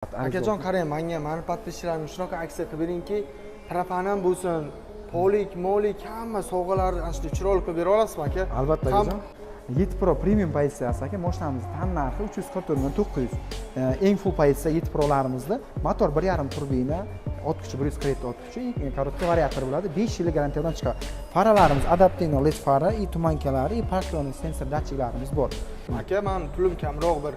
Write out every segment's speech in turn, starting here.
Akajon qarang, menga mani podpischilarim shunaqa aksiya qilib beringki, propanam bo'lsin, polik, molik, hamma sovg'alarni ashula chiroyli qilib bera olasizmi aka? Albatta akajon. 7 Pro premium pozitsiyasi aka, mashinamiz tan narxi 344 dan 900. Eng full pozitsiya 7 Pro'larimizda motor 1.5 turbina, ot kuchi 140 ot kuchi, korotka variator bo'ladi, 5 yillik garantiya bilan chiqadi. Faralarimiz adaptivniy LED fara, tumankalari, parklarning sensor datchiklarimiz bor. Aka, men pulim kamroq bir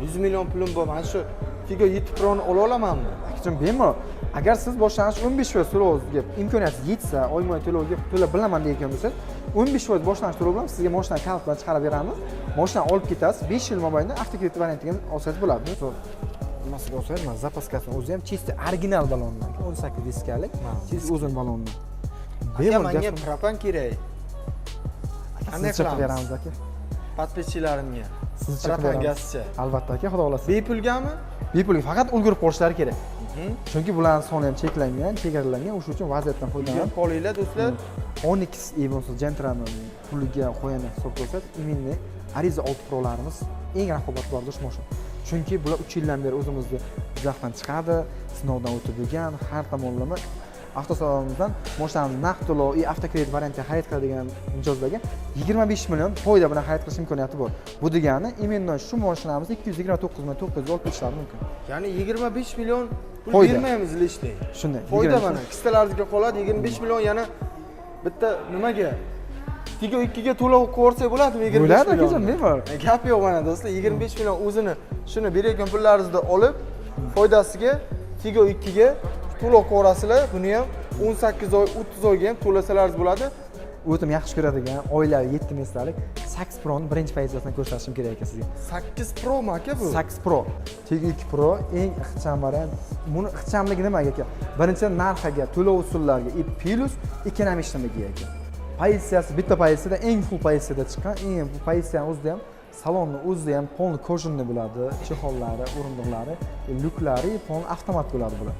100 million pulim bor. Mana shu Figo 7 Pro'ni ola olamanmi? Akajon bemalol. Agar siz boshlang'ich 15% to'lovga imkoniyat yetsa, oyma to'lovga to'lab bilaman degan bo'lsangiz, 15% boshlang'ich to'lov bilan sizga mashinani kalish bilan chiqarib beramiz. Mashinani olib ketasiz, 5 yil mobaynida avtokredit variantiga olsangiz bo'ladi. Nimasiga olsangiz, mana zapaskasini o'zi ham chista original balondan, 18 diskalik, chista uzun balondan. Aka, menga propan kerak. Qanday qilib beramiz aka? Podpischilarimga. Siz propan gazchi. Albatta aka, xudo xolasa. Bepulgami? Bepulga faqat ulgurib qolishlari kerak. Chunki bularning soni ham cheklangan, chegaralangan, o'sha uchun vaziyatdan foydalanib Polinglar do'stlar. Onyx bo'lsa Gentraman puliga qo'yani hisob qilsak, imminni Ariza 6 Pro'larimiz eng raqobatbardosh mashina. Chunki bular 3 yildan beri o'zimizga izohdan chiqadi, sinovdan o'tib bo'lgan, har tomonlama avtosalonimizdan mashinamizni naqd to'lov, avtokredit variantida xarid qiladigan mijozlarga 25 million foyda bilan xarid qilish imkoniyati bor. Bu degani, imенно shu mashinamizni 229 olib ketishlari mumkin. Ya'ni 25 million pul Foyda. bermaymiz lishni. Shunday. Foyda mana kistalaringizga qoladi 25 million, yana bitta nimaga? Figo 2 ga to'lov qilsak bo'ladimi 25 million? Bo'ladi akajon, bemalol. Gap yo'q mana do'stlar, 25 million o'zini shuni berayotgan pullaringizni olib, foydasiga Figo 2 ga to'lov qo'rasizlar, buni ham 18 oy, 30 oyga ham to'lasalaringiz bo'ladi. O'zim yaxshi ko'radigan oilaviy 7 metralik 8 Pro'ni birinchi pozitsiyasidan ko'rsatishim kerak ekan sizga. 8 Pro mi aka bu? 8 Pro. Figo 2 Pro eng ixcham variant. Buni ixchamligi nimaga aka? Birinchi narxiga, to'lov usullariga plus ekonomichligi aka. Pozitsiyasi bitta pozitsiyada eng full pozitsiyada chiqqan, eng full pozitsiyani o'zida ham salonni o'zida ham polni kojinni bo'ladi, chehollari, o'rindiqlari, lyuklari, polni avtomat bo'ladi bular.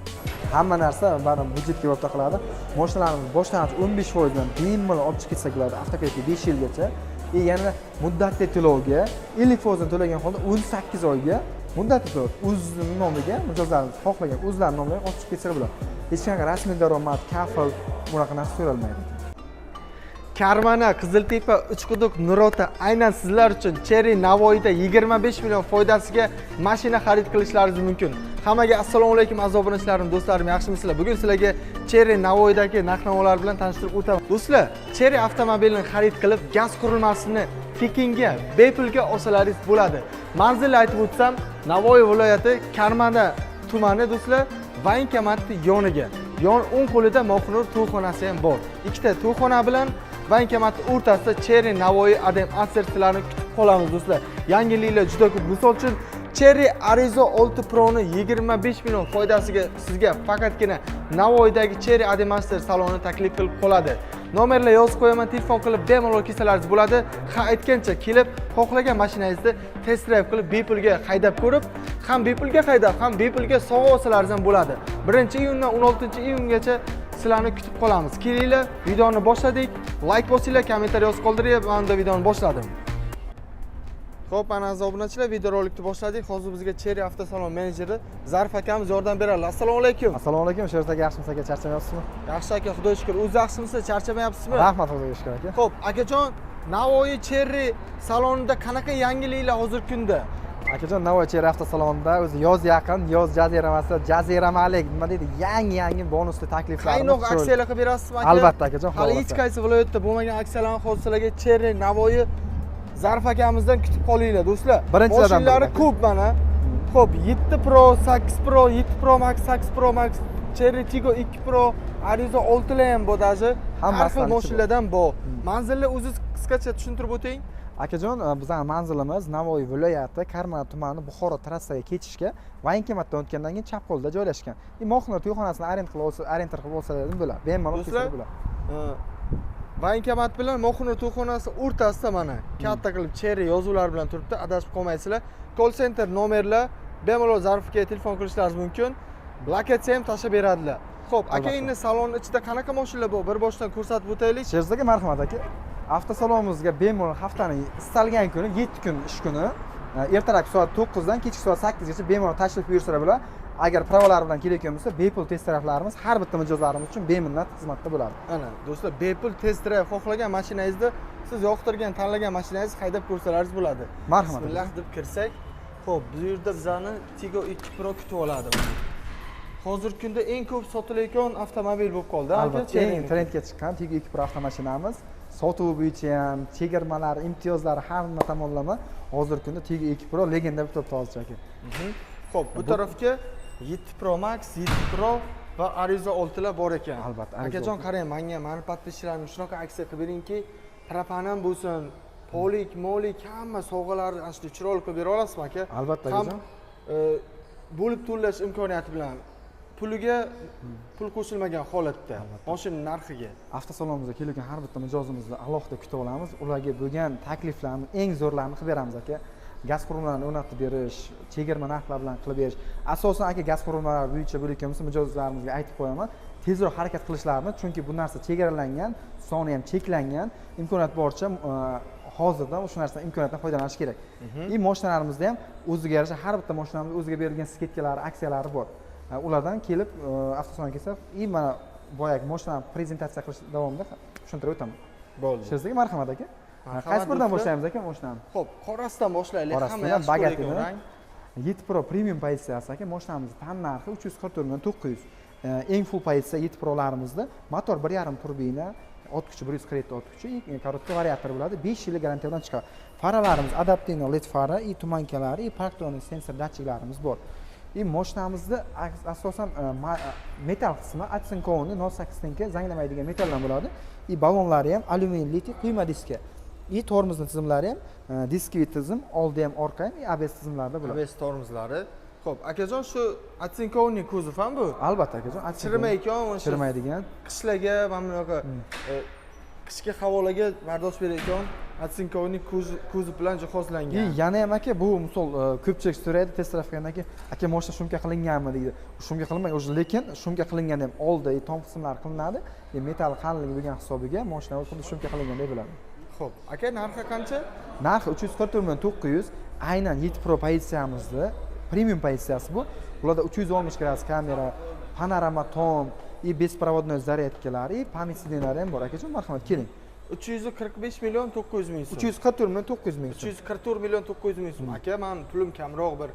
Hamma narsa baribir budjetga o'rta qiladi. Mashinalarimiz boshlang'ich 15% bilan bemalol olib chiqib ketsa bo'ladi, avtokreditga 5 yilgacha. Yana muddatli to'lovga 50% to'lagan holda 18 oyga muddatli to'lov o'zining nomiga mijozlarimiz xohlagan o'zlarining nomiga olib chiqib ketsa bo'ladi. Hech qanaqa rasmiy daromad, kafil bunaqa narsa so'ralmaydi. Karmana, Qiziltepa, Uchquduq, Nurota aynan sizlar uchun Cherry Navoiyda 25 million foydasiga mashina xarid qilishlaringiz mumkin. Hammaga assalomu alaykum aziz obunachilarim, do'stlarim, yaxshimisizlar? Bugun sizlarga Cherry Navoiydagi narx-navolar bilan tanishtirib o'taman. Do'stlar, Cherry avtomobilini xarid qilib, gaz qurilmasini tekinga, bepulga olsalaringiz bo'ladi. Manzilni aytib o'tsam, Navoiy viloyati Karmana tumani do'stlar, bankomatning yoniga. Yon o'ng qo'lida Moqnur to'yxonasi ham bor. Ikkita to'yxona bilan bankomat o'rtasida Cherry Navoiy Adem assertlarini kutib qolamiz do'stlar. Yangiliklar juda ko'p. Misol uchun Cherry Ariza 6 Pro'ni 25 million foydasiga sizga faqatgina Navoiydagi Cherry Adem Master saloni taklif qilib qoladi. Nomerlar yozib qo'yaman, telefon qilib bemalol kelsalaringiz bo'ladi. Ha aytgancha kelib, xohlagan mashinangizni test drive qilib bepulga haydab ko'rib, ham bepulga haydab, ham bepulga sovg'a olsalaringiz ham bo'ladi. 1-iyundan 16-iyungacha sizlarni kutib qolamiz. Kelinglar, videoni boshladik. Like bosinglar, kommentariy yozib qoldiringlar. Men unda videoni boshladim. Xo'p, ana aziz obunachilar, videorolikni boshladik. Hozir bizga Cherry avtosalon menejeri Zarif akamiz yordam beradi. Assalomu alaykum. Assalomu alaykum. Sherta aka, yaxshimisiz aka? Charchamayapsizmi? Yaxshi aka, xudoga shukr. O'zi yaxshimisiz? Charchamayapsizmi? Rahmat, xudoga shukr aka. Xo'p, akajon, Navoiy Cherry salonida qanaqa yangiliklar hozirgi kunda? Akajon, Navoiy Cherry avtosalonida o'zi yoz yaqin, yoz jaziramasida jaziramalik nima deydi, yangi bonusli takliflarimiz. Qaynoq aksiyalar qilib berasizmi aka? Albatta akajon. Hali hech qaysi viloyatda bo'lmagan aksiyalarni hozir sizlarga Cherry Navoiy Zarif akamizdan kutib qolinglar do'stlar. Mashinalari ko'p mana. Xo'p, 7 Pro, 8 Pro, 7 Pro Max, 8 Pro Max, Cherry Tiggo 2 Pro, Ariza 6 lar ham bor daji. Har xil mashinalardan bor. Manzilni o'zingiz qisqacha tushuntirib o'ting. Akajon, bizning manzilimiz Navoiy viloyati Karmana tumani Buxoro trassasiga ketishga bankomatdan o'tgandan keyin chap qo'lda joylashgan. Moqnur to'yxonasini arender qilib olsalar bo'ladi. Bemalol kelsa bo'ladi. Bankomat bilan Moqnur to'yxonasi o'rtasida mana katta qilib Cherry yozuvlar bilan turibdi. Adashib qolmaysizlar. Call center nomerlar bemalol Zarifga telefon qilishlaringiz mumkin. Lokatsiya ham tashib beradilar. Xo'p, aka, endi salon ichida qanaqa mashinalar bor? Bir boshdan ko'rsatib o'taylik. Sherzaga marhamat aka. Avtosalonimizga bemalol haftaning istalgan kuni 7 kun ish kuni ertalab soat 9 dan kechki soat 8 gacha bemalol tashrif buyursalar bo'ladi. agar pravolar bilan kelayotgan bo'lsa bepul test drive'larimiz har bitta mijozlarimiz uchun beminnat xizmatda bo'ladi. Ana do'stlar, bepul test drive xohlagan mashinangizni siz yoqtirgan, tanlagan mashinangizni haydab ko'rsalaringiz bo'ladi. Marhamat. Bismillah deb kirsak, xo'p, bu yerda bizani Tigo 2 Pro kutib oladi. Hozirgi kunda eng ko'p sotilayotgan avtomobil bo'lib qoldi. Albatta, eng trendga chiqqan Tigo 2 Pro avtomashinamiz sotuvi bo'yicha ham, chegirmalari, imtiyozlari hamma tomonlama hozirgi kunda Tigo 2 Pro legenda bo'lib turibdi hozircha aka. Xo'p, bu tarafga 7 Pro Max, 7 Pro va Ariza 6 lar bor ekan. Albatta, Akajon qarang, menga mani podpischilarim shunaqa aksiya qilib beringki, propan ham bo'lsin, polik, molik hamma sovg'alarni ashula chiroyli qilib bera olasizmi aka? Albatta ham akajon. bo'lib to'lash imkoniyati bilan puliga pul qo'shilmagan holatda mashina narxiga Avtosalonimizga kelgan har bitta mijozimizni alohida kutib olamiz. Ularga bo'lgan takliflarni eng zo'rlarini qilib beramiz aka. Gaz qurilmalarini o'rnatib berish, chegirma narxlar bilan qilib berish. Asosan aka gaz qurilmalari bo'yicha bo'layotgan bo'lsa mijozlarimizga aytib qo'yaman, tezroq harakat qilishlarini, chunki bu narsa chegaralangan, soni ham cheklangan, imkoniyat boricha hozirdan o'sha narsadan imkoniyatdan foydalanish kerak. Mashinalarimizda ham o'ziga yarasha har bitta mashinamizda o'ziga berilgan sketkalari, aksiyalari bor. Ulardan kelib avtosalonga kelsa, mana boyagi mashinani prezentatsiya qilish davomida tushuntirib o'taman. bo'ldi. Sizga marhamat aka. Qaysi biridan boshlaymiz aka mashinani? Xo'p, qorasidan boshlaylik. Hamma yaxshi bagatini. ko'rgan. 7 Pro premium pozitsiyasi aka, mashinamizning tan narxi 344 900. Eng full pozitsiya 7 Prolarimizda motor 1.5 turbina, ot kuchi 147 ot kuchi, korotka variator bo'ladi, 5 yillik garantiya bilan chiqadi. Faralarimiz adaptivniy LED fara, tumankalari, parktonik sensor datchiklarimiz bor. Mashinamizda asosan metal qismi atsinkovni 08 tenka zanglamaydigan metaldan bo'ladi. Balonlari ham alyumin litiy quyma diska. Tormozning tizimlari ham diskiy tizim, oldi ham orqa ham ABS tizimlarida bo'ladi. ABS tormozlari. Xo'p, akajon, shu atsinkovni kuzov ham bu? Albatta akajon, chirimaydigan, chirimaydigan. Qishlarga mana bunaqa qishki havolarga bardosh beradigan atsinkovni kuzov bilan jihozlangan. Yana ham aka, bu misol ko'pchilik so'raydi test tarafdan aka mashina shumka qilinganmi deydi. Shumka qilinmagan, lekin shumka qilingan ham oldi tom qismlar qilinadi. Metal qalinligi bo'lgan hisobiga mashina xuddi shumka qilingandek bo'ladi. Xo'p, aka narxi qancha? Narxi 344 900. Aynan 7 Pro pozitsiyamizda premium pozitsiyasi bu. Ularda 360 gradus kamera, panorama tom, bespроводной zaryadkalar, pomidorlar ham bor. Akajon, marhamat keling. 345 million 900 ming so'm. 344 million 900 ming so'm. 344 million 900 ming so'm. Aka, men pulim kamroq, bir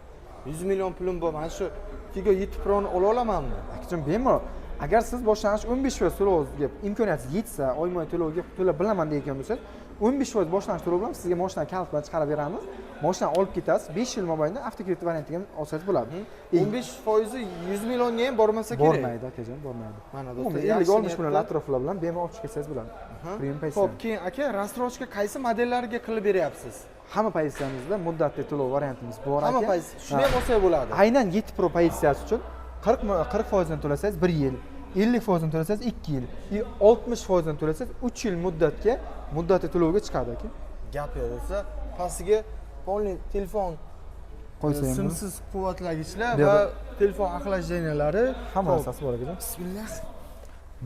100 million pulim bor. Mana shu Tigo 7 Pro'ni ola olamanmi? Akajon, bemalol. Agar siz boshlang'ich 15% to'lovga imkoniyat yetsa, oyma to'lovga to'lab bilaman degan bo'lsangiz, 15% boshlang'ich to'lov bilan sizga mashinani kalish bilan chiqarib beramiz. Mashinani olib ketasiz, 5 yil mobaynida avtokredit variantiga olsangiz bo'ladi. 15% 100 millionga ham bormasa kerak. Bormaydi akajon, bormaydi. Mana do'stlar, 50-60 million atroflar bilan bemalol olib ketsangiz bo'ladi. Premium pozitsiya. Xo'p, keyin aka, rastrojka qaysi modellariga qilib beryapsiz? Hamma pozitsiyamizda muddatli to'lov variantimiz bor aka. Hamma pozitsiya. Shuni ham olsa bo'ladi. Aynan 7 Pro pozitsiyasi uchun 40% dan to'lasangiz 1 yil, 50% dan to'lasangiz 2 yil, 60% dan to'lasangiz 3 yil muddatli to'lovga chiqadi aka. Gap yo'q bo'lsa, pastiga polni telefon qo'ysa ham simsiz quvvatlagichlar va telefon охлаждениялari hamma narsasi bor aka. Bismillah.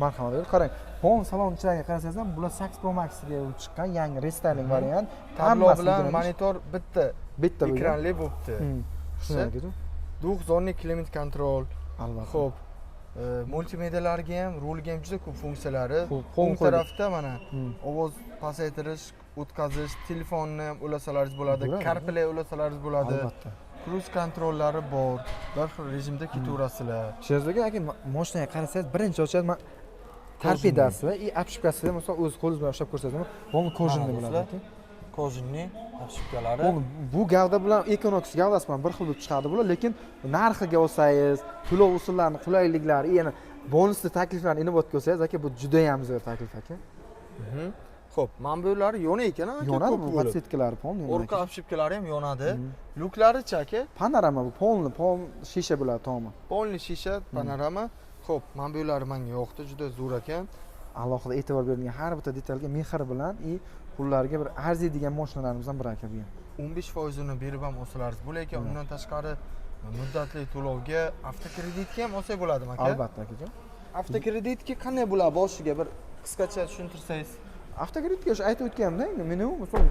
Marhamat, qarang. Bon salonchilarga qarasangiz ham bular 8 Pro Max ga chiqqan yangi restyling variant. Tablo bilan monitor bitta ekranli bo'libdi. Shunday. Duxzonli klimat kontrol. Albatta. Xo'p. Multimedialarga ham, rulga ham juda ko'p funksiyalari. O'ng tarafda mana ovoz pasaytirish, o'tkazish, telefonni ham ulasalaringiz bo'ladi, CarPlay ulasalaringiz bo'ladi. Albatta. Cruise kontrollari bor. Bir xil rejimda ketaverasizlar. Shunday aka, mashinaga qarasangiz birinchi ochadi torpedasi va обшивкasi misol o'z qo'lingiz bilan ushlab ko'rsatsangiz, bu kojinli bo'ladi aka. Kojinli обшивкалari. Bu gavda bilan Equinox gavdasi bilan bir xil bo'lib chiqadi bular, lekin narxiga olsangiz, to'lov usullarining qulayliklari, yana bonusli takliflarni inobatga olsangiz aka, bu juda ham zo'r taklif aka. Xo'p, mana bular yonadi ekan aka. Yonadi, bu podsetkalari polni. Orqa обшивкалari ham yonadi. Lyuklari-chi aka? Panorama bu, polni shisha bo'ladi tomi. Polni shisha, panorama. Xo'p, mana bular menga yoqdi, juda zo'r ekan. Alohida e'tibor berilgan har bitta detalga mehr bilan pullarga bir arziydigan mashinalarimizdan biri aka bu. 15% ni berib ham olsalaringiz bo'lar ekan. Undan tashqari muddatli to'lovga avtokreditga ham olsak bo'ladimi aka? Albatta akajon. Avtokreditga qanday bo'ladi boshiga bir qisqacha tushuntirsangiz? Avtokreditga o'sha aytib o'tganimda, minimum misol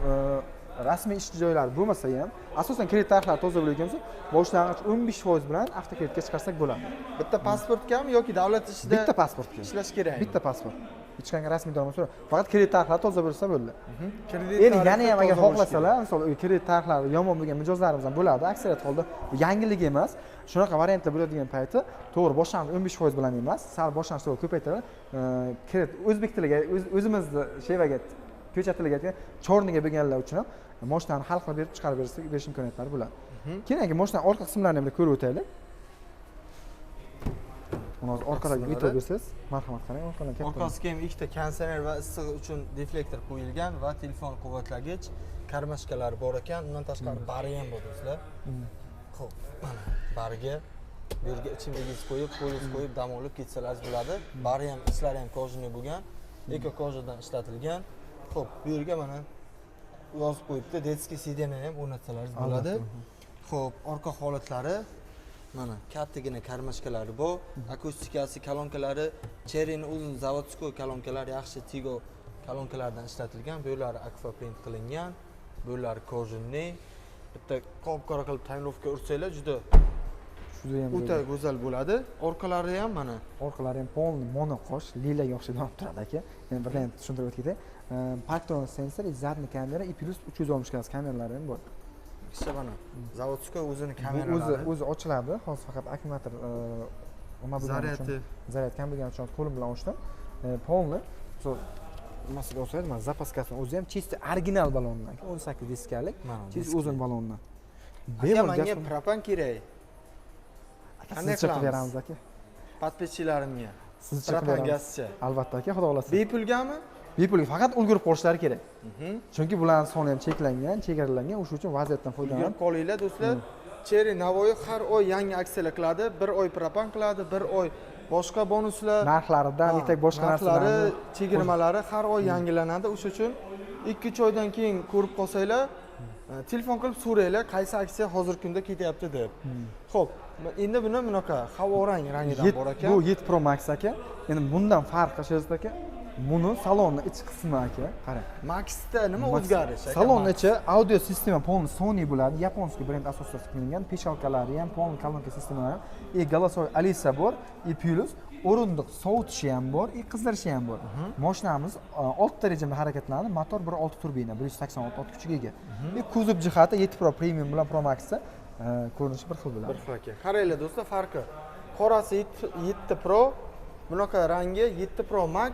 rasmiy ish joylari bo'lmasa ham, asosan kredit tariflari toza bo'lgansa, boshlang'ich 15% bilan avtokreditga chiqarsak bo'ladi. Bitta pasportgami yoki davlat ishida Bitta pasportga. ishlash kerakmi? Bitta pasport. Hech qanday rasmiy daromad so'ra. Faqat kredit tariflari toza bo'lsa bo'ldi. Kredit Endi yana tarifi ham agar toza bo'lishi xohlasalar, misol kredit tariflari yomon bo'lgan mijozlarimiz ham bo'ladi. Aksariyat holda yangilik emas. Shunaqa variantlar bo'ladigan payti, to'g'ri boshlang'ich 15% bilan emas, sal boshlang'ich to'g'ri ko'paytirib, kredit o'zbek tiliga, o'zimizni shevaga, ko'cha tiliga aytgan, chorniga bo'lganlar uchun ham mashinani hal qilib berib chiqarib berish imkoniyatlari bo'ladi. Keyin mashinaning orqa qismlarini ham ko'rib o'taylik. Uni orqalarga bitib bersangiz, marhamat qarang, orqadan katta. Orqasiga ham ikkita konditsioner va issiq uchun deflektor qo'yilgan va telefon quvvatlagich, karmashkalar bor ekan. Undan tashqari bari ham bor do'stlar. Xo'p, mana bariga bu yerga ichimligingiz qo'yib, qo'lingiz qo'yib dam olib ketsalaringiz bo'ladi. Bari ham ishlari ham kojniy bo'lgan, eko kojadan ishlatilgan. Xo'p, bu yerga mana yozib qo'yibdi, детский сиденье ham o'rnatsalaringiz bo'ladi. Xo'p, orqa holatlari mana kattagina karmashkalari bor, akustikasi, kolonkalari, Cherry'ning o'zining zavodskoy kolonkalari yaxshi Tigo kolonkalardan ishlatilgan. Bu yerlari akvaprint qilingan, bu yerlari kojniy. Bitta qop-qora qilib tayinlovka ursanglar juda o'ta go'zal bo'ladi. Orqalari ham mana orqalari ham polni monoqosh, lilaga o'xshab turadi aka. Yana birdan tushuntirib o'tganda, Parktron sensor, zadniy kamera, i plus 360 gradus kameralari ham bor. Işte mana zavodskoy o'zini kameralari. O'zi ochiladi. Hozir faqat akkumulyator nima bo'lgani uchun zaryad kam bo'lgani uchun qo'lim bilan ochdim. Polni masalan o'saydi, mana zapaskasini o'zi ham чисто original balondan, 18 diskalik, чисто o'zini balondan. Menga propan kerak. Qanday qilib beramiz aka? Podpischilarimga. Siz propan gazchi. Albatta aka, xudo xolasa. Bepulgami? Bepulga, faqat ulgurib qolishlari kerak. Chunki bularning soni ham cheklangan, chegaralangan, o'sha uchun vaziyatdan foydalanib Ulgurib qolinglar do'stlar. Cherry Navoiy har oy yangi aksiyalar qiladi. Bir oy propan qiladi, bir oy boshqa bonuslar, narxlaridan bitta boshqa narxlari, chegirmalari har oy yangilanadi. O'sha uchun 2-3 oydan keyin ko'rib qolsanglar, telefon qilib so'ranglar, qaysi aksiya hozirgi kunda ketyapti deb. Xo'p, endi buni bunaqa havorang rangidan bor ekan. Bu 7 Pro Max aka. Endi bundan farqi shunday aka. Buni salonning ichki qismi aka, qarang. Maxda nima o'zgarish aka? Salon ichi audio sistema полный Sony bo'ladi, yaponskiy brend asosida qilingan, peshalkalari ham, полный kolonka sistemalari, голосовой Alisa bor, plus o'rindiq sovutishi ham bor, qizdirishi ham bor. Mashinamiz 6 rejimda harakatlanadi, motor 1.6 turbina, 186 ot kuchiga ega. Kuzov jihati 7 Pro Premium bilan Pro Maxda ko'rinishi bir xil bo'ladi. Bir xil aka. Qaranglar do'stlar, farqi. Qorasi 7 Pro, bunaqa rangi 7 Pro Max,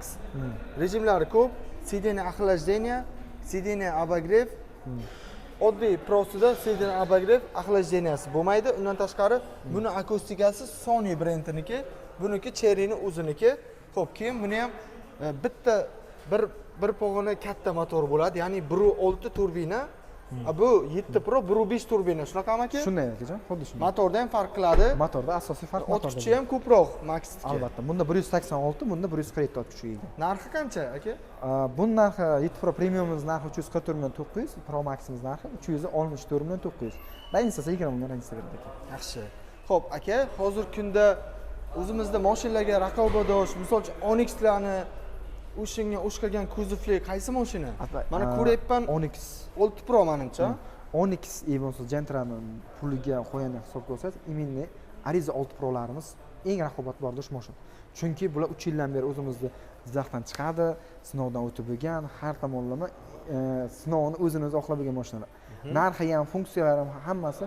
rejimlari ko'p, сиденье охлаждения, сиденье обогрев. Oddiy Prosida sиденье обогрев, охлажденияsi bo'lmaydi. Undan tashqari buni akustikasi Sony brendiniki, buniki Cherry'ning o'ziniki. Xo'p, keyin buni ham bitta bir pog'ona katta motor bo'ladi, ya'ni 1.6 turbina. Bu 7 Pro 1.5 turbina, shunaqami aka? Shunday akajon, xuddi shunday. Motorda ham farq qiladi. Motorda asosiy farq motorda. Ot kuchi ham ko'proq Max'ga. Albatta, bunda 186, bunda 147 ot kuchiga ega. Narxi qancha aka? Bunun narxi 7 Pro Premiumimiz narxi 344 900, Pro Max'imiz narxi 364 900. Rangisasi 20 million rangisi beradi aka. Yaxshi. Xo'p, aka, hozirgi kunda o'zimizda mashinalarga raqobatdosh, misol uchun Onyxlarni o'shqagan kuzovli qaysi mashina? Mana ko'ryapman, Onyx 6 Pro menimcha. Onyx bo'lsa Gentra'ni puliga qo'ygan hisobga olsangiz, именно Ariza 6 Pro'larimiz eng raqobatbardosh mashina. Chunki bular 3 yildan beri o'zimizda izohdan chiqadi, sinovdan o'tib bo'lgan, har tomonlama sinovni o'zini o'zi oqlagan mashinalar. Narxi ham, funksiyalari ham hammasi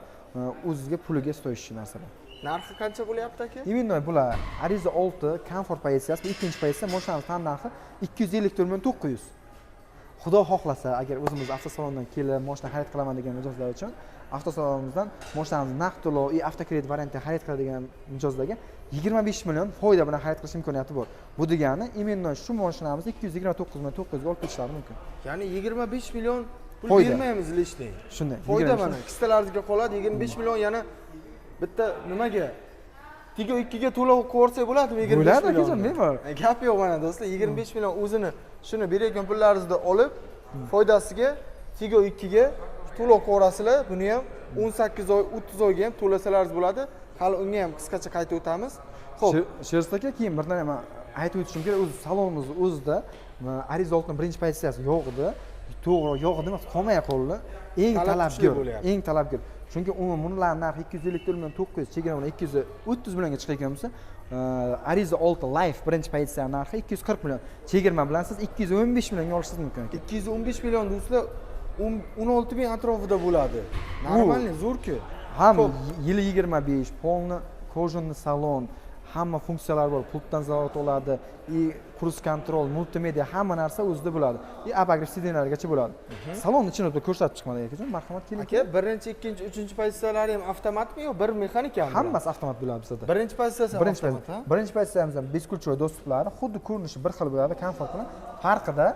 o'ziga puliga stoyishi narsalar. Narxi qancha bo'lyapti aka? Именно bular Ariza 6 komfort pozitsiyasi, ikkinchi pozitsiya mashinamiz tan narxi 254 900. Xudo xohlasa, agar o'zimiz avtosalondan kelib mashina xarid qilaman degan mijozlar uchun avtosalonimizdan mashinamizni naqd to'lov va avtokredit variantida xarid qiladigan mijozlarga 25 million foyda bilan xarid qilish imkoniyati bor. Bu degani, именно shu mashinamizni 229 million 900 ga olib ketishlari mumkin. Ya'ni 25 million pul bermaymiz lishning. Shunday. Foyda mana kistalaringizga qoladi 25 million, yana bitta nimaga Tigo 2 ga to'lov qilsak bo'ladimi 25 million? Bo'ladi akajon, bemalol. Gap yo'q mana do'stlar, 25 million o'zini shuni berayotgan pullaringizni olib, foydasiga Tigo 2 ga to'lov qilsanglar, buni ham 18 oy, 30 oyga ham to'lasalaringiz bo'ladi. Hali unga ham qisqacha qaytib o'tamiz. Xo'p, Sherzod aka, keyin birdan ham aytib o'tishim kerak, o'z salonimiz o'zida Ariza 6 ning birinchi pozitsiyasi yo'q edi. to'g'ri yog'di emas qolmay qoldi eng Talab kuchli talabgor bo'lyapti. eng talabgor chunki umuman narxi 254 million 900 chegirma bilan 230 millionga chiqayotgan bo'lsa Ariza 6 Life birinchi pozitsiya narxi 240 million chegirma bilan siz 215 millionga olishingiz mumkin ekan 215 million do'stlar 16 ming atrofida bo'ladi. Normalniy zo'r-ku. ham yili 25 polni kojunni salon hamma funksiyalar bor pultdan zavod oladi и kruz kontrol multimedia hamma narsa o'zida bo'ladi и abagrev sidенlargacha bo'ladi salonni ichini ko'rsatib chiqmadik akajon marhamat keling Aka, birinchi, ikkinchi, uchinchi pozitsiyalari ham avtomatmi yo bir mexanikami? hammasi avtomat bo'ladi bizda Birinchi pozitsiyasi avtomat, ha? birinchi pozitsiyamiz ham beskульчевой dostuplari xuddi ko'rinishi bir xil bo'ladi komfort bilan farqida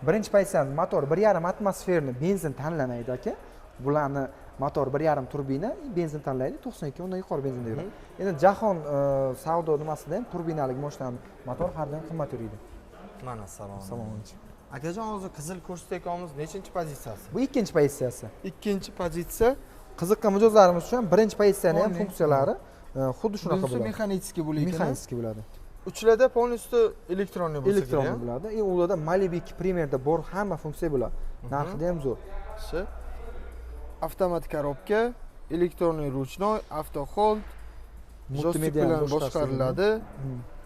birinchi pozitsiyamiz motor 1,5 atmosferni benzin tanlamaydi aka bularni motor 1,5 turbina benzin tanlaydi 92 undan yuqori benzinda yuradi endi jahon savdo nimasida ham turbinalik mashinani motor har doim qimmat yuradi Mana salon. salonchi Akajon, hozir qizil ko'rsatayotganimiz nechinchi pozitsiyasi? bu ikkinchi pozitsiyasi Ikkinchi pozitsiya qiziqqan mijozlarimiz uchun birinchi pozitsiyani ham Polniy. funksiyalari xuddi shunaqa bunisi bo'ladi mexanический bo'ladi. mexanический bo'ladi Uchlarda полностью elektronniy bo'lsa elektronli bo'ladi и ularda Malibu 2 Premier'da bor hamma funksiya bo'ladi narxida ham zo'r kerak. Avtomat korobka, elektronniy ruchnoy, avto hold, multimedia bilan boshqariladi.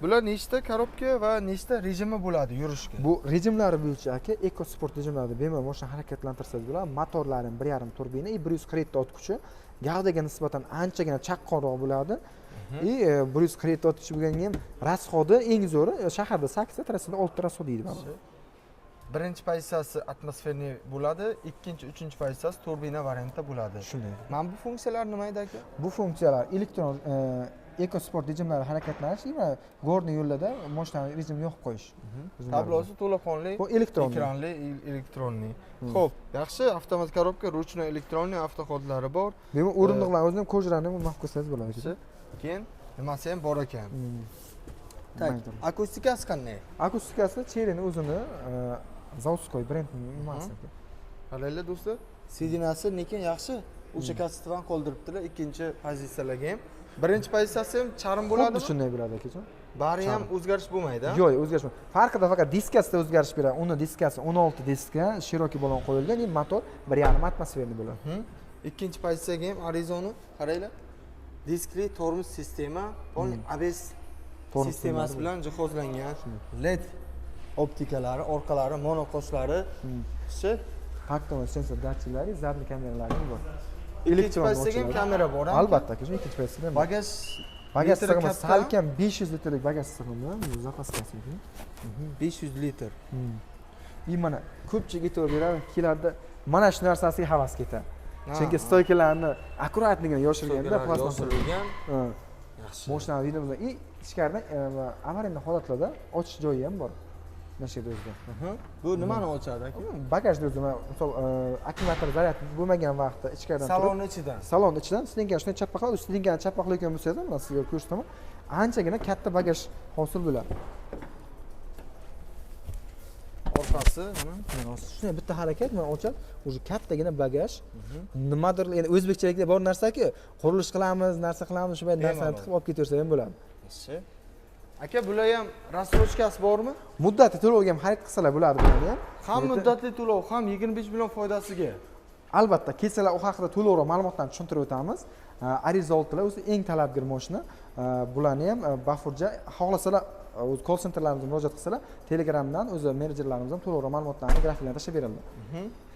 Bular nechta korobka va nechta rejimi bo'ladi yurishga? bu rejimlari bo'yicha aka Eco Sport rejimlarida bemalol mashina harakatlantirsangiz bo'ladi motorlari 1,5 turbina и 140 ot kuchi gavdaga nisbatan anchagina chaqqonroq bo'ladi и 140 ot kuchi bo'lganga ham rasxodi eng zo'ri shaharda 8 ta trassada 6 ta rasxod deydi mana Birinchi pozitsiyasi atmosferniy bo'ladi, ikkinchi, uchinchi pozitsiyasi turbina variantda bo'ladi. shunday Mana bu funksiyalar nima edi aka? bu funksiyalar elektron Eco Sport rejimlari harakatlanish va gorniy yo'llarda mashinani rejimni yoqib qo'yish Tablosi to'laqonli, bu elektronli ekranli, elektronniy. Xo'p, yaxshi, avtomat korobka, ruchnoy elektronniy avtohodlari bor. bemalol o'rindiqlar o'zini ham ko'jlarni mahv qilsangiz bo'ladi aka Keyin nimasi ham bor ekan. Tak, Mayda. akustikasi qanday? akustikasi Chery'ni o'zini заводской brendining nimasi aka Qaranglar do'stlar, sidinasi lekin yaxshi. O'sha kassetdan qoldiribdilar ikkinchi pozitsiyalarga ham. Birinchi pozitsiyasi ham charm bo'ladimi? xuddi shunday bo'ladi akajon Bari ham o'zgarish bo'lmaydi. yo'q o'zgarish farqida faqat diskasida o'zgarish beradi uni diskasi 16 diska shiroki balon qo'yilgan и motor 1,5 atmosferni bo'ladi Ikkinchi pozitsiyaga ham Arizona qaranglar. Diskli tormoz sistema, ABS Tormoz sistemasi bilan jihozlangan. LED optikalari, orqalari, monoqoshlari. Shu taktoma sensor datchiklari zadniy kameralari ham bor ikkinchi pozitsiyaga ham kamera bor. albatta akajon ikkinchi pozitsiya ham Bagaj bagaj litri sig'imi katta. salkam 500 litrlik bagaj sig'imi bu zapaskasi 500 litr. и mana ko'pchilik e'tibor beradi kelarda mana shu narsasiga havas ketadi Ha, chunki ha. stoykalarni akkuratligini yoshirganda plasmas yoshirilgan. Yaxshi. mashinani videomizda и ichkaridan avariyali holatlarda ochish joyi ham bor mana shu yerda o'zida Bu nimani ochadi aka? bagajni o'zi misol akkumulyator zaryad bo'lmagan vaqtda ichkaridan turib Salon ichidan. salon ichidan stinkani shunday chapaqlab stinkani chapaqlayotgan bo'lsangiz mana sizga ko'rsataman anchagina katta bagaj hosil bo'ladi Orqasi mana. shunday bitta harakat mana ochib уже kattagina bagaj nimadir endi o'zbekchilikda bor narsa-ku qurilish qilamiz narsa qilamiz shu narsani Bemalol. tiqib olib ketaversa ham bo'ladi Yaxshi. Aka, bular ham рассрочкасы bormi? muddati to'lovga ham xarid qilsalar bo'ladi bularni ham Ham muddatli to'lov, ham 25 million foydasiga. albatta kelsalar u haqida to'liqroq ma'lumotlarni tushuntirib o'tamiz Ariza 6 lar o'zi eng talabgor mashina bularni ham bafurja xohlasalar o'z call centerlarimizga murojaat qilsalar telegramdan o'zi menejerlarimiz ham to'liqroq ma'lumotlarni grafiklarni tashlab beradilar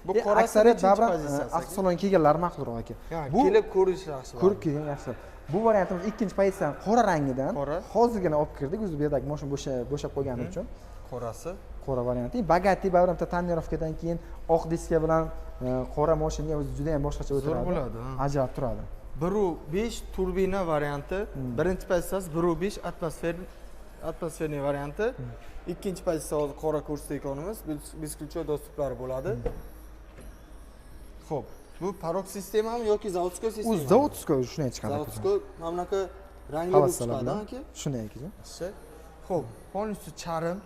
Bu qorasi aksariyat nechinchi baribir pozitsiyasi? avtosalonga kelganlar ma'qulroq aka Bu kelib ko'rish yaxshi. ko'rib kelgan yaxshi bu variantimiz ikkinchi pozitsiyani qora rangidan Qora. hozirgina olib kirdik o'zi bu yerdagi mashina bo'shab qolgani uchun Qorasi. qora varianti bagati baribir bitta tonirovkadan keyin oq diska bilan qora mashina o'zi juda ham boshqacha o'tiradi bo'ladi, ha. ajrab turadi 1.5 turbina varianti, birinchi pozitsiyasi 1.5 atmosferniy varianti, ikkinchi pozitsiya hozir qora ko'rsatayotganimiz beskульчевой dostuplari bo'ladi. Xo'p, bu parok sistemami yoki zavodskoy sistema? u zavodskoy shunday chiqadi Zavodskoy mana bunaqa rangli bo'lib chiqadi, aka. shunday akajon Yaxshi. Xo'p, полностью charm.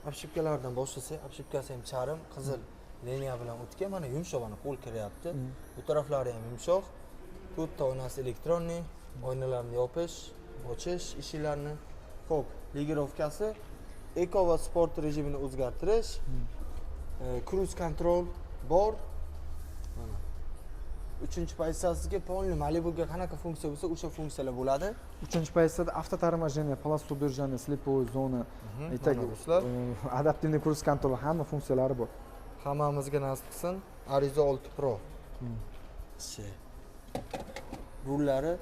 Obshipkalardan boshlasak, obshipkasi ham charm, qizil liniya bilan o'tgan, mana yumshoq, mana qo'l kiryapti. Bu taraflari ham yumshoq. To'rtta oynasi elektronniy, oynalarni yopish, ochish eshiklarni. Xo'p, ligirovkasi Eco va sport rejimini o'zgartirish. cruise control bor. Mana. 3-pozitsiyasiga polni Malibuga qanaqa funksiya bo'lsa, o'sha funksiyalar bo'ladi. 3-pozitsiyada avtoторможение, полосу удержания, слепую zona, mana do'stlar. adaptivniy cruise control hamma funksiyalari bor. Hammamizga nasib qilsin. Ariza 6 Pro. Rullari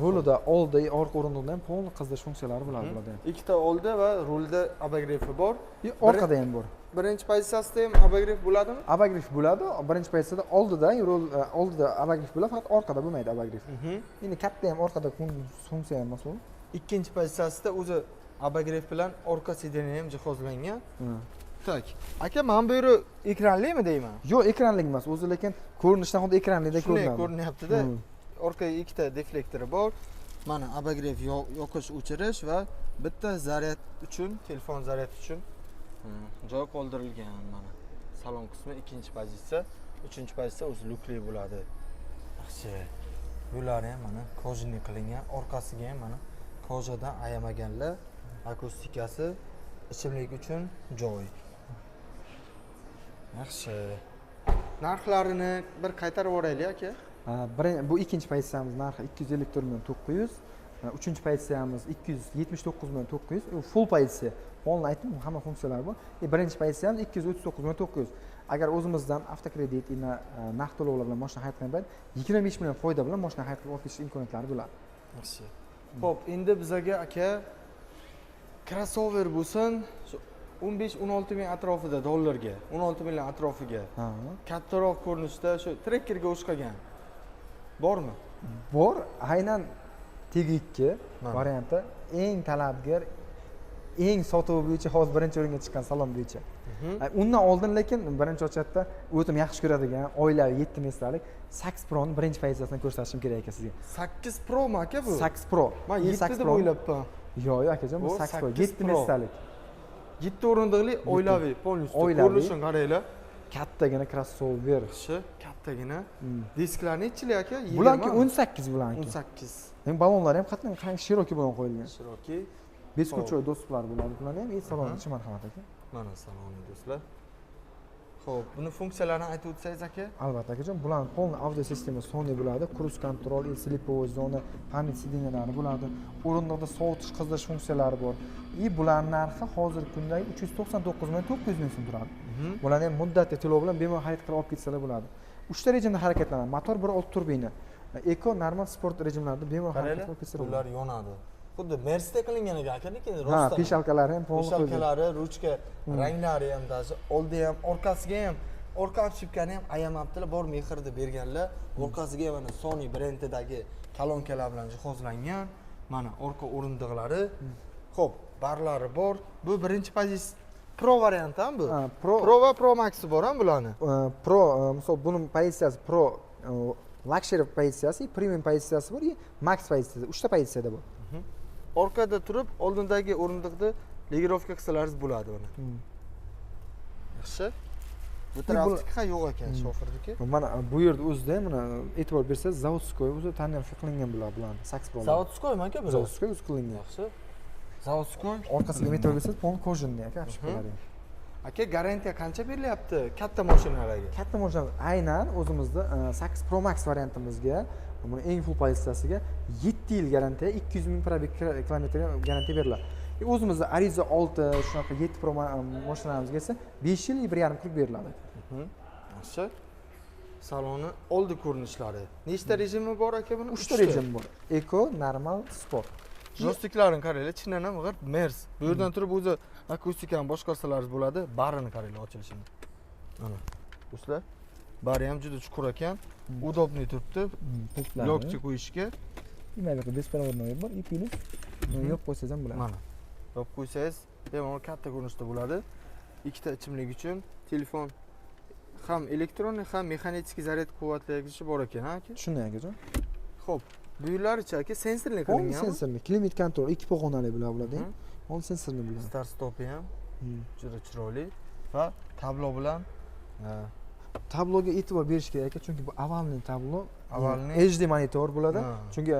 Rulida oldi, orqa o'rindiqda ham polni qizdirish funksiyalari bo'ladi bularda. ikkita oldi va rulda obogrefi bor. Orqada ham bor. Birinchi pozitsiyasida ham obogref bo'ladimi? Obogref bo'ladi. Birinchi pozitsiyada oldida obogref bo'ladi, faqat orqada bo'lmaydi obogref. Endi katta ham orqada funksiya ham emas u. Ikkinchi pozitsiyasida o'zi obogref bilan orqa sideniya ham jihozlangan. Tak. Aka, men bu yeri ekranlimi deyman? Yo'q, ekranli emas. O'zi lekin ko'rinishdan xuddi ekranlidek Shunday ko'rinadi. ko'rinyapti-da. Orqaga ikkita deflektori bor. Mana obogref yoqish, o'chirish va bitta zaryad uchun, telefon zaryad uchun joy qoldirilgan. Mana salon qismi ikkinchi pozitsiya, uchinchi pozitsiya o'zi lukli bo'ladi. Yaxshi. Bular ham mana kojinli qilingan, orqasiga ham mana kojadan ayamaganlar, akustikasi, ichimlik uchun joy. Yaxshi. Narxlarini bir qaytarib o'raylik aka. Bu ikkinchi pozitsiyamiz narxi 254.900, uchinchi pozitsiyamiz 279.900, u full pozitsiya. Polni aytdim, hamma funksiyalari bor. Birinchi pozitsiyamiz 239.900. Agar o'zimizdan avtokredit, naqd to'lovlar bilan mashina xarid qilgan payt 25 million foyda bilan mashina xarid qilib olish imkoniyatlari bo'ladi. Yaxshi. Xo'p, endi bizaga aka crossover bo'lsin, 15-16 ming atrofida dollarga, 16 million atrofiga. Kattaroq ko'rinishda shu trekkerga o'xshagan. Bormi? Bor, aynan tegikki varianti eng talabgor, eng sotuvi bo'yicha hozir birinchi o'ringa chiqqan salon bo'yicha. Undan oldin lekin birinchi o'chatda o'zim yaxshi ko'radigan oilaviy 7 metralik 8 Pro ni birinchi pozitsiyasidan ko'rsatishim kerak ekan sizga. 8 Pro mi aka bu? 8 Pro. Men 7 deb o'ylabman. Yo'q, akajon, bu 8 Pro, 7 metralik. 7 o'rindiqli oilaviy, polностью. Ko'rinishini qaranglar. Kattagina crossover. Kattagina. Disklari nechilik aka? Bularki 18 bularki. 18. Men balonlari ham qattiq shiroki bilan qo'yilgan. Shiroki. Beskutchoy do'stlar bo'ladi. Bularni ham salonni ichi marhamat aka. Mana saloni do'stlar. Xo'p, buni funksiyalarini aytib o'tsangiz aka? Albatta akajon, bularning polni audio sistemasi Sony bo'ladi, cruise control, sleepover zona, pamyat sideniялari bo'ladi. O'rindiqda sovutish, qizdirish funksiyalari bor. Bularning narxi hozirgi kundagi 399.900 ming so'm turadi. Bularni ham muddatli to'lov bilan bemalol xarid qilib olib ketsalar bo'ladi. 3 ta rejimda harakatlanadi. Motor 1.6 turbina. Eko, normal sport rejimlarida bemalol harakat qilib ketsalar bo'ladi. Ular yonadi. Xuddi Mercedes qilingan ekan, lekin rostdan. Ha, peshalkalari ham polni qo'yilgan. Peshalkalari, ruchka, ranglari ham даже, oldi ham, orqasiga ham, orqa chipkani ham ayamabdilar, bor mehrda berganlar. Orqasiga mana Sony brendidagi kolonkalar bilan jihozlangan. Mana orqa o'rindiqlari. Xo'p, barlari bor. Bu birinchi pozitsiya Pro variant ham bu. Pro va Pro Max bor ham bularni. Pro, misol buning pozitsiyasi Pro Luxury pozitsiyasi, Premium pozitsiyasi bor, Max pozitsiyasi, 3 ta pozitsiyada bor. Orqada turib, oldindagi o'rindiqda legirovka qilsalaringiz bo'ladi buni. Yaxshi. Bu tarafga yo'q ekan shofirniki. Mana bu yerda o'zida mana e'tibor bersangiz, zavodskoy o'zi tonirovka qilingan bularni. 8 Pro. Zavodskoymi aka bu? Zavodskoy o'zi qilingan. Yaxshi. Zavodskoy. Orqasiga e'tibor bersangiz, polni kojinli aka, apshipkalari. Aka, garantiya qancha berilyapti katta mashinalarga? Katta mashina aynan o'zimizda 8 Pro Max variantimizga, buni eng full pozitsiyasiga 7 yil garantiya, 200 ming probeg kilometrga garantiya beriladi. O'zimizda Ariza 6 shunaqa 7 Pro mashinalarimizga esa 5 yil 1,5 pul beriladi. Yaxshi. Saloni oldi ko'rinishlari. Nechta rejimi bor aka buni? 3 ta rejim bor. Eko, normal, sport. Joystiklarini qaranglar, chindan ham g'ir Mers. Bu yerdan turib o'zi akustikani boshqarsalaringiz bo'ladi, barini qaranglar ochilishini. Mana. Do'stlar, bari ham juda chuqur ekan. Udobniy turibdi. Lokchi qo'yishga. Nima bu bespirodnoy bor, ipini. Yo'q qo'ysangiz ham bo'ladi. Mana. Yo'q qo'ysangiz, bemalol katta ko'rinishda bo'ladi. Ikkita ichimlik uchun telefon ham elektron, ham mexanik zaryad quvvatlagichi bor ekan, ha aka? Shunday akajon. Xo'p, bu yerlaricha aka sensorli qilinganmi? Sensorli, klimat kontrol, 2 pog'onali bo'ladi. Ol sensorli bo'ladi. Start stopi ham juda chiroyli va tablo bilan tabloga e'tibor berish kerak aka, chunki bu avvalgi tablo, avvalgi HD monitor bo'ladi. Chunki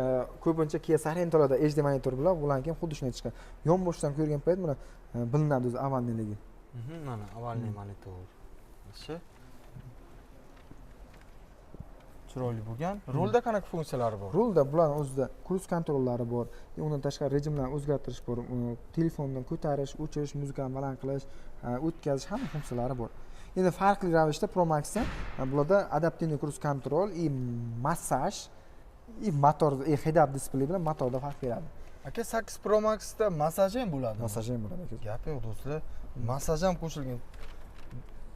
ko'pincha Kia Sorento'larda HD monitor bo'ladi, bularning ham xuddi shunday chiqqan. Yonboshdan ko'rgan payt mana bilinadi o'zi avvalgiligi. Mana avvalniy monitor. Yaxshi. Chiroyli bo'lgan. Rulda qanaqa funksiyalari bor? Rulda bularning o'zida kruz kontrollari bor. Undan tashqari rejimlarni o'zgartirish bor. Telefondan ko'tarish, o'chirish, muzikani baland qilish, o'tkazish hamma funksiyalari bor. Endi farqli ravishda Pro Max'da bularda adaptivniy kruz kontrol и massaj и motor head-up displey bilan motorda farq beradi. Aka 8 Pro Max'da massaj ham bo'ladi. Massaj ham bo'ladi aka. Gap yo'q do'stlar. Massaj ham qo'shilgan.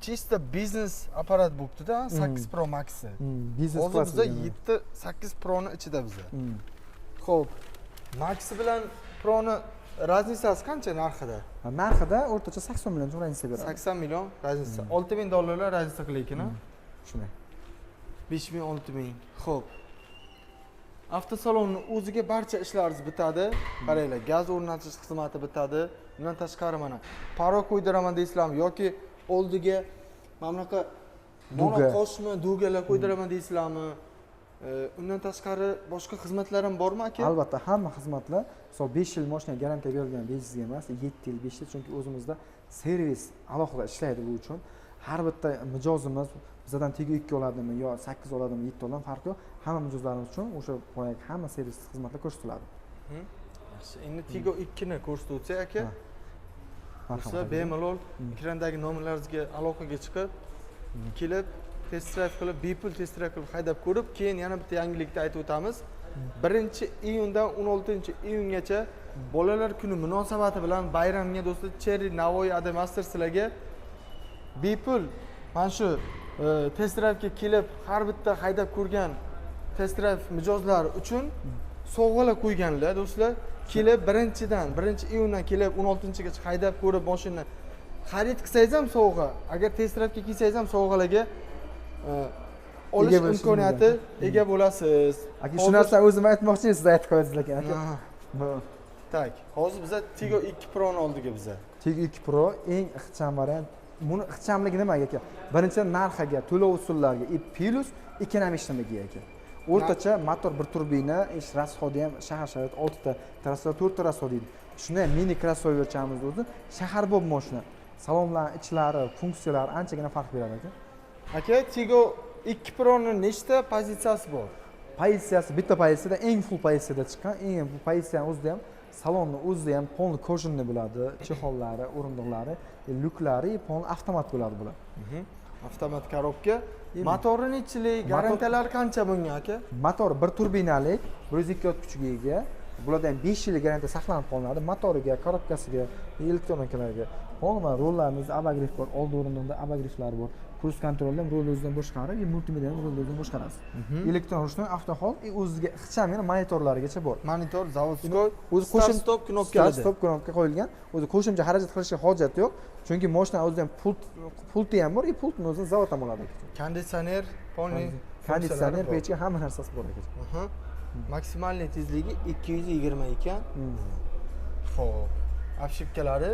Chista biznes apparat bo'libdi-da 8 Pro Max'i. Biznes Hozir bizda 7 8 Pro ni ichida bizda. Xo'p. Max bilan Pro ni raznisasi qancha narxida? Narxida o'rtacha 80 million so'm razniца beradi. 80 million razniца. $6000 razniца qilayotgan a? Shunday. 5000 6000. Xo'p. Avtosalonni o'ziga barcha ishlaringiz bitadi. Qaranglar, gaz o'rnatish xizmati bitadi. Bundan tashqari mana paro qo'ydiraman deysizlarmi yoki oldiga mana bunaqa monoqoshmi, dugalar qo'ydiraman deysizlarmi? Undan tashqari boshqa xizmatlar ham bormi aka? Albatta, hamma xizmatlar, misol 5 yil mashina garantiya berilgan bejizga emas, 7 yil, 5 yil, chunki o'zimizda servis alohida ishlaydi bu uchun. Har bitta mijozimiz bizdan Tigo 2 oladimi yo 8 oladimi, 7 oladimi farqi yo'q. Hamma mijozlarimiz uchun o'sha boyagi hamma servis xizmatlar ko'rsatiladi. Yaxshi, endi Tigo 2 ni ko'rsatuvchi aka. Sizlar bemalol ekrandagi nomerlaringizga aloqaga chiqib, kelib test drive qilib, bepul test drive qilib haydab ko'rib, keyin yana bitta yangilikni aytib o'tamiz. 1-iyundan 16-iyungacha bolalar kuni munosabati bilan bayramga do'stlar Cherry Navoiy Adamaster sizlarga bepul mana shu test drive'ga kelib, har bitta haydab ko'rgan test drive mijozlari uchun sovg'alar qo'yganlar do'stlar. Kelib 1-iyundan kelib 16-gacha haydab ko'rib mashinani xarid qilsangiz ham sovg'a, agar test drive'ga kelsangiz ham sovg'alarga olish imkoniyati ega bo'lasiz. Aka, shu narsani o'zim aytmoqchi, siz aytib qo'yasiz aka. Tak, hozir biza Tigo 2 Pro ni oldiga biza. Tigo 2 Pro eng ixcham variant. Buni ixchamligi nimaga aka? Birinchidan narxiga, to'lov usullariga, plus ekonomishligiga aka. O'rtacha motor bir turbina, ish rasxodi ham shahar sharoit 6 ta, trassada 4 ta rasxod deydi. Shunday mini crossoverchamiz o'zi shahar bo'lib mashina. Salonlar ichlari, funksiyalari anchagina farq beradi aka. Aka, Tigo 2 Pro ni nechta pozitsiyasi bor? Pozitsiyasi bitta pozitsiyada eng full pozitsiyada chiqqan. Eng full pozitsiyani o'zida ham salonni o'zida ham polni kojinni bo'ladi, chehollari, o'rindiqlari, lyuklari, polni avtomat bo'ladi bular. Avtomat korobka. Motori nechilik, garantiyalari qancha bunga aka? Motor bir turbinali, 102 ot kuchiga ega. Bularda ham 5 yillik garantiya saqlanib qolinadi. Motoriga, korobkasiga, elektronikalarga. Polma rollarimiz abagrif bor, old o'rindiqda abagriflar bor. Kruz kontrolni ham rol o'zidan boshqarib, multimedia ham rol o'zidan boshqarasiz. Elektron ruchnoy, avtohol, o'ziga ixcham yana monitorlarigacha bor. Monitor zavodskoy, o'zi qo'shim stop knopkalari. Stop knopka qo'yilgan. O'zi qo'shimcha xarajat qilishga hojat yo'q. Chunki mashina o'zida ham pulti ham bor, pultni o'zini zavoddan oladi. Konditsioner, polni, konditsioner, pechka hamma narsasi bor aka. Maksimalniy tezligi 220 ekan. Xo'p. Obshipkalari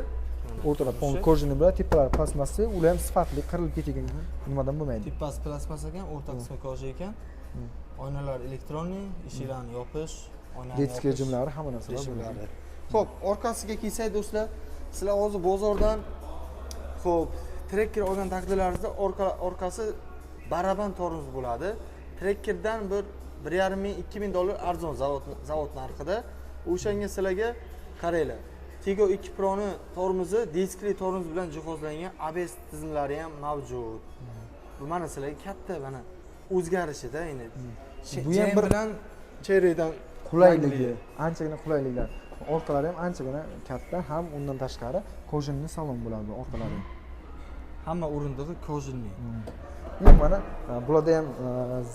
o'rtada pol kojini bilan tepalar plastmassa, ular ham sifatli qirilib ketgan nimadan bo'lmaydi. Tepasi plastmassa ekan, o'rta qismi koja ekan. Oynalar elektronniy, eshiklarni yopish, oynani yopish. Detskiy rejimlari hamma narsalar bo'ladi. Xo'p, orqasiga kelsak do'stlar, sizlar hozir bozordan xo'p, trekker olgan taqdirlaringizda orqasi baraban tormoz bo'ladi. Trekkerdan bir 1,5-2,000 arzon zavod narxida. O'shanga sizlarga qaranglar. Tigo 2 Pro ni tormozi diskli tormoz bilan jihozlangan, ABS tizimlari ham mavjud. Bu mana sizlarga katta mana o'zgarishida endi. Bu ham bilan Cherry'dan qulayligi, anchagina qulayliklar. Orqalari ham anchagina katta, ham undan tashqari kojinli salon bo'ladi orqalari. Hamma o'rindig'i kojinli. Mana bularda ham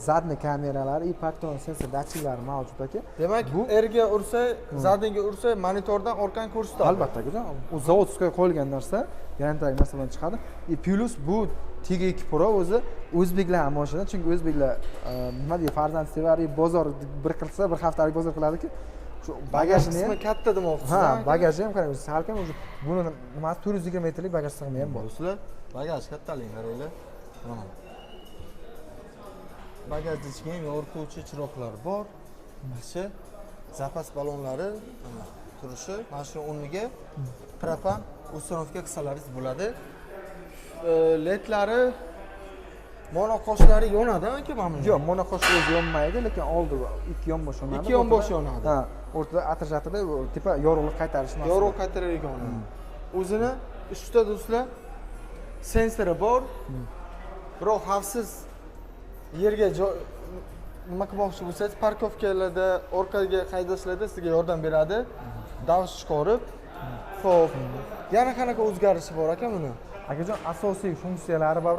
zadniy kameralari, parkton sensor datchiklari mavjud aka. Demak, bu erga ursa, zadniga ursa, monitordan orqani ko'rsatadi. Albatta aka, u zavodskiy qo'yilgan narsa, garantiyali narsa bilan chiqadi. Plus bu Tigo 2 Pro o'zi o'zbeklar mashina, chunki o'zbeklar nima deydi, farzand sevar, bozor bir qilsa, bir haftalik bozor qiladi-ku. Shu bagajni ham katta demoqchisiz. Ha, bagaji ham qarang, salkam o'zi buni nima 420 metrlik bagaj sig'imi ham bor. Do'stlar, bagaj kattalik qaranglar. Mana. Bagajda ichga ham yorituvchi chiroqlar bor. Yaxshi. Zapas ballonlari turishi, mana shu o'rniga propan uстановка qilsalaringiz bo'ladi. ledlari monoqoshlari yonadi aka mana buni. Yo'q, monoqosh o'zi yonmaydi, lekin oldi ikki yonbosh yonadi. Ikki yonbosh yonadi. Ha, o'rtada atrajatida tepa yorug'lik qaytarish maqsadida. Yorug' qaytaradigan. O'zini ustida do'stlar sensori bor. Biroq xavfsiz yerga nima qilmoqchi bo'lsangiz, parkovkalarda, orqaga haydashlarda sizga yordam beradi. Davsh chiqarib. Xo'p. Yana qanaqa o'zgarishi bor aka buni? Akajon, asosiy funksiyalari bor.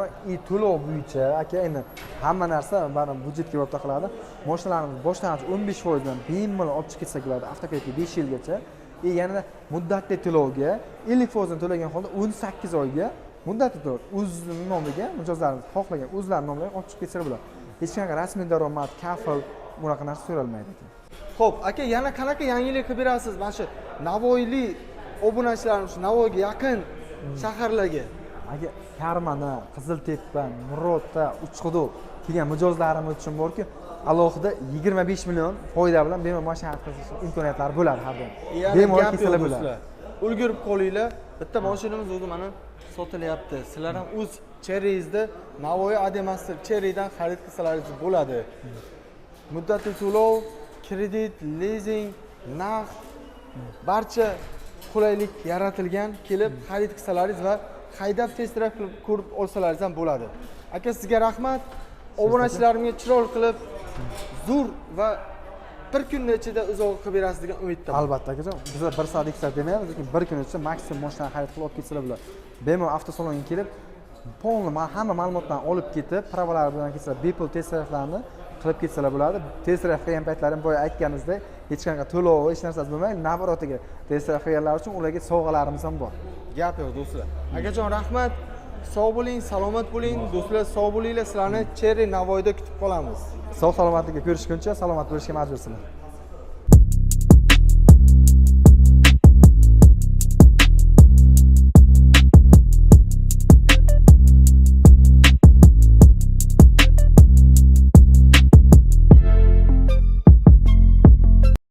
To'lov bo'yicha aka endi hamma narsa mana budjetga borib taqiladi. Mashinalarimiz boshlang'ich 15% dan bemalol olib chiqib ketsa bo'ladi, avtokredit 5 yilgacha. Yana muddatli to'lovga 50% dan to'lagan holda 18 oyga muddatli to'lov o'zining nomiga mijozlarimiz xohlagan o'zlari nomiga olib chiqib ketsa bo'ladi. Hech qanaqa rasmiy daromad, kafil bunaqa narsa so'ralmaydi ekan. Xo'p, aka yana qanaqa yangilik qilib berasiz? Mana shu Navoiylik obunachilarimiz Navoiyga yaqin shaharlarga Aka Karmana, Qiziltepa, Nurota, Uchquduq kelgan mijozlarimiz uchun borki, alohida 25 million foyda bilan bemalol mashina qilish imkoniyatlari bo'ladi har doim. Bemalol kelsalar bo'ladi. Ulgurib qolinglar. Bitta mashinamiz o'zi mana sotilyapti. Sizlar ham o'z Cherry'ingizda Navoiy Ademaster Cherry'dan xarid qilsalaringiz bo'ladi. Muddatli to'lov, kredit, lizing, naqd barcha qulaylik yaratilgan, kelib xarid qilsalaringiz va haydab test-drive qilib ko'rib olsalaringiz ham bo'ladi. Aka sizga rahmat. Obunachilarimga chiroyli qilib zo'r va bir kunning ichida uzoq qilib berasiz degan umiddaman. Albatta akajon, biz 1 soat 2 soat demaymiz, lekin bir kun ichida maksimum mashina xarid qilib olib ketsalar bo'ladi. Bemalol avtosalonga kelib, hamma ma'lumotlarni olib ketib, pravolar bilan ketsalar, bepul test drive'larni qilib ketsalar bo'ladi. Test drive qilgan paytlarim boya aytganimizdek, hech qanaqa to'lov, hech narsasi bo'lmaydi. Navbarotiga test drive qilganlar uchun ularga sovg'alarimiz ham bor. Gap yo'q do'stlar. Akajon rahmat. Sog' bo'ling, salomat bo'ling. Do'stlar sog' bo'linglar. Sizlarni Cherry Navoiyda kutib qolamiz. Sog' salomatlikka ko'rishguncha salomat bo'lishga majbursizlar.